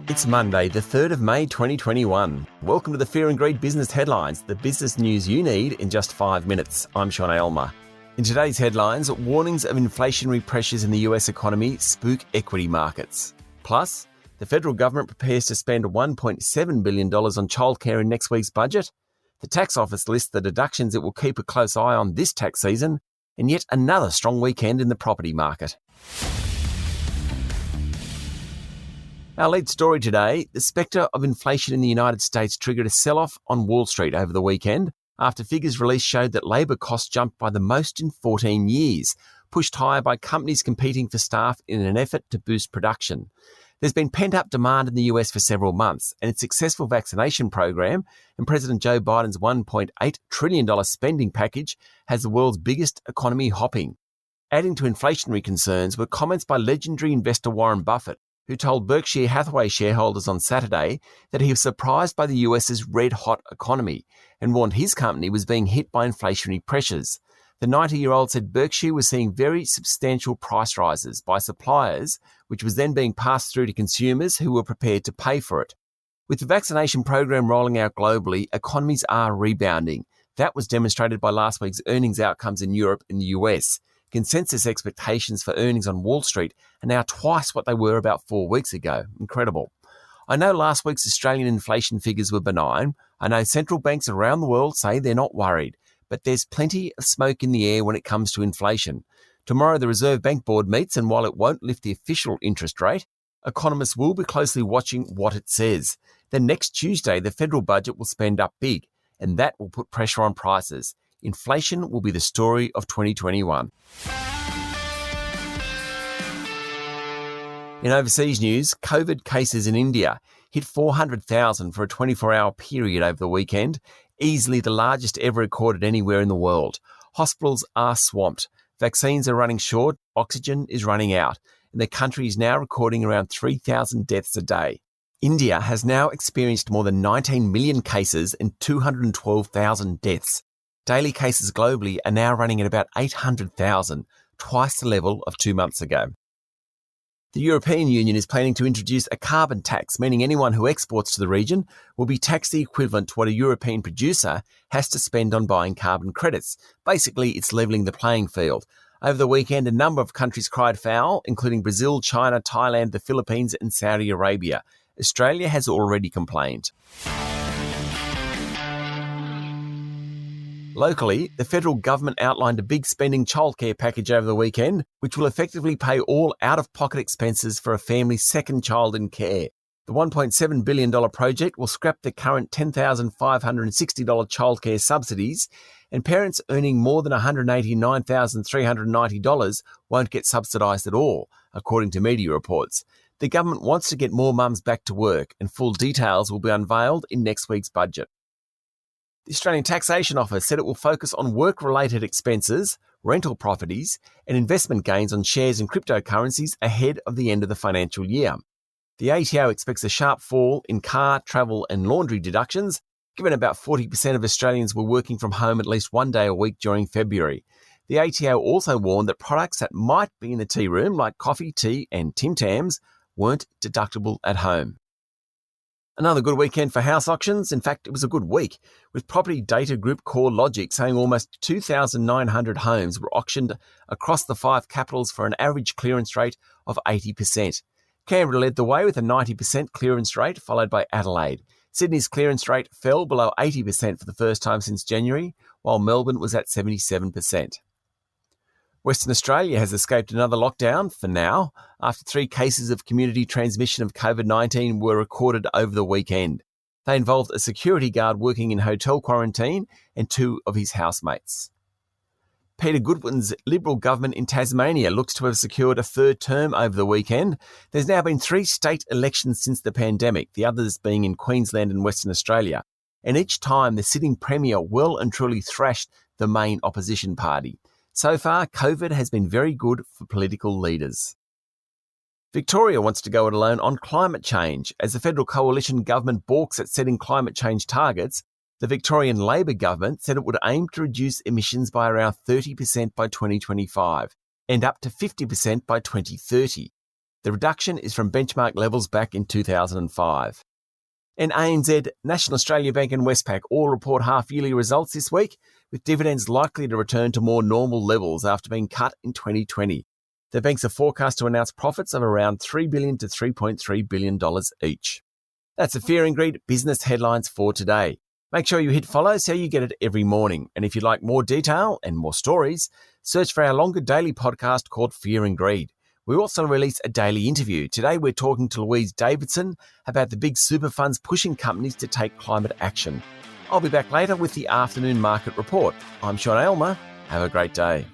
It's Monday, the 3rd of May 2021. Welcome to the Fear and Greed Business Headlines, the business news you need in just 5 minutes. I'm Sean Aylmer. In today's headlines, warnings of inflationary pressures in the US economy spook equity markets. Plus, the federal government prepares to spend $1.7 billion on childcare in next week's budget. The tax office lists the deductions it will keep a close eye on this tax season, and yet another strong weekend in the property market. Our lead story today, the spectre of inflation in the United States triggered a sell-off on Wall Street over the weekend after figures released showed that labour costs jumped by the most in 14 years, pushed higher by companies competing for staff in an effort to boost production. There's been pent-up demand in the US for several months, and its successful vaccination program and President Joe Biden's $1.8 trillion spending package has the world's biggest economy hopping. Adding to inflationary concerns were comments by legendary investor Warren Buffett, who told Berkshire Hathaway shareholders on Saturday that he was surprised by the US's red-hot economy and warned his company was being hit by inflationary pressures. The 90-year-old said Berkshire was seeing very substantial price rises by suppliers, which was then being passed through to consumers who were prepared to pay for it. With the vaccination program rolling out globally, economies are rebounding. That was demonstrated by last week's earnings outcomes in Europe and the US. Consensus expectations for earnings on Wall Street are now twice what they were about 4 weeks ago. Incredible. I know last week's Australian inflation figures were benign. I know central banks around the world say they're not worried. But there's plenty of smoke in the air when it comes to inflation. Tomorrow the Reserve Bank Board meets, and while it won't lift the official interest rate, economists will be closely watching what it says. Then next Tuesday, the federal budget will spend up big, and that will put pressure on prices. Inflation will be the story of 2021. In overseas news, COVID cases in India hit 400,000 for a 24-hour period over the weekend, easily the largest ever recorded anywhere in the world. Hospitals are swamped, vaccines are running short, oxygen is running out, and the country is now recording around 3,000 deaths a day. India has now experienced more than 19 million cases and 212,000 deaths. Daily cases globally are now running at about 800,000, twice the level of 2 months ago. The European Union is planning to introduce a carbon tax, meaning anyone who exports to the region will be taxed the equivalent to what a European producer has to spend on buying carbon credits. Basically, it's levelling the playing field. Over the weekend, a number of countries cried foul, including Brazil, China, Thailand, the Philippines and Saudi Arabia. Australia has already complained. Locally, the federal government outlined a big spending childcare package over the weekend, which will effectively pay all out-of-pocket expenses for a family's second child in care. The $1.7 billion project will scrap the current $10,560 childcare subsidies, and parents earning more than $189,390 won't get subsidised at all, according to media reports. The government wants to get more mums back to work, and full details will be unveiled in next week's budget. The Australian Taxation Office said it will focus on work-related expenses, rental properties, and investment gains on shares and cryptocurrencies ahead of the end of the financial year. The ATO expects a sharp fall in car, travel and laundry deductions, given about 40% of Australians were working from home at least one day a week during February. The ATO also warned that products that might be in the tea room, like coffee, tea and Tim Tams, weren't deductible at home. Another good weekend for house auctions. In fact, it was a good week, with property data group CoreLogic saying almost 2,900 homes were auctioned across the 5 capitals for an average clearance rate of 80%. Canberra led the way with a 90% clearance rate, followed by Adelaide. Sydney's clearance rate fell below 80% for the first time since January, while Melbourne was at 77%. Western Australia has escaped another lockdown for now, after 3 cases of community transmission of COVID-19 were recorded over the weekend. They involved a security guard working in hotel quarantine and 2 of his housemates. Peter Goodwin's Liberal government in Tasmania looks to have secured a 3rd term over the weekend. There's now been 3 state elections since the pandemic, the others being in Queensland and Western Australia. And each time the sitting Premier well and truly thrashed the main opposition party. So far, COVID has been very good for political leaders. Victoria wants to go it alone on climate change. As the federal coalition government balks at setting climate change targets, the Victorian Labor government said it would aim to reduce emissions by around 30% by 2025 and up to 50% by 2030. The reduction is from benchmark levels back in 2005. And ANZ, National Australia Bank and Westpac all report half-yearly results this week, with dividends likely to return to more normal levels after being cut in 2020. The banks are forecast to announce profits of around $3 billion to $3.3 billion each. That's the Fear and Greed business headlines for today. Make sure you hit follow so you get it every morning. And if you'd like more detail and more stories, search for our longer daily podcast called Fear and Greed. We also release a daily interview. Today we're talking to Louise Davidson about the big super funds pushing companies to take climate action. I'll be back later with the afternoon market report. I'm Sean Aylmer. Have a great day.